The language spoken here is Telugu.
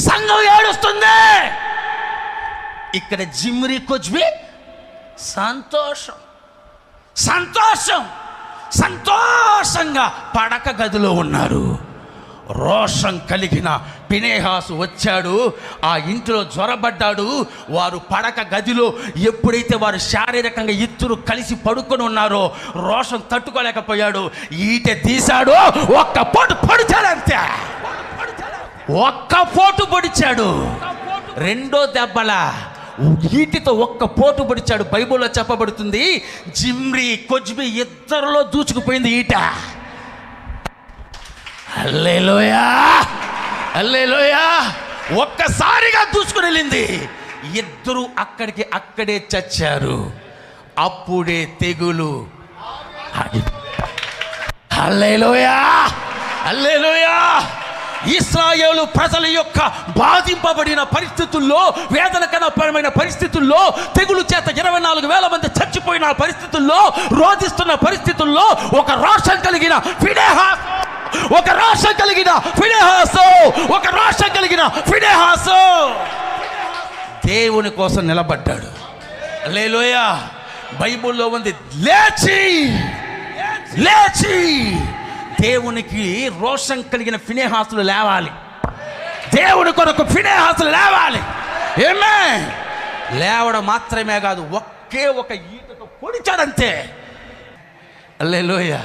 సంఘం ఏడుస్తుంది. ఇక్కడ జిమ్రీ కొజ్బి సంతోషం సంతోషం సంతోషంగా పడక గదిలో ఉన్నారు. రోషం కలిగిన ఫినెహాసు వచ్చాడు. ఆ ఇంటిలో జ్వరబడ్డాడు. వారు పడక గదిలో ఎప్పుడైతే వారు శారీరకంగా ఇద్దరు కలిసి పడుకొని ఉన్నారో రోషం తట్టుకోలేకపోయాడు. ఈట తీశాడు, ఒక్క పోటు పొడిచాడు. అంతే, ఒక్క పోటు పొడిచాడు. రెండో దెబ్బల ఈటితో ఒక్క పోటు పొడిచాడు. బైబిల్లో చెప్పబడుతుంది, జిమ్రీ కొజ్బి ఇద్దరిలో దూచుకుపోయింది ఈట. హల్లెలూయా, హల్లెలూయా. ఒక్కసారిగా దూసుకుని వెళ్ళింది. ఇద్దరు అక్కడే చచ్చారు. అప్పుడే తెగులు. హల్లెలూయా, హల్లెలూయా. ఇశ్రాయేలు ప్రజల యొక్క బాధింపబడిన పరిస్థితుల్లో, వేదనకరమైన పరిస్థితుల్లో, తెగులు చేత 24,000 మంది చచ్చిపోయిన పరిస్థితుల్లో, రోధిస్తున్న పరిస్థితుల్లో ఒక రోషం కలిగిన ఫినెహాసు, ఒక రోషం కలిగిన ఫినెహాసు, ఒక రోషం కలిగిన ఫినెహాసు దేవుని కోసం నిలబడ్డాడు. హల్లెలూయా. బైబిల్లో ఉంది, లేచి లేచి దేవునికి రోషం కలిగిన ఫినెహాసులు లేవాలి. దేవుని కొరకు ఫినెహాసులు లేవాలి. ఏమే లేవడం మాత్రమే కాదు, ఒకే ఒక ఈటతో పొడిచాడంతే. హల్లెలూయా.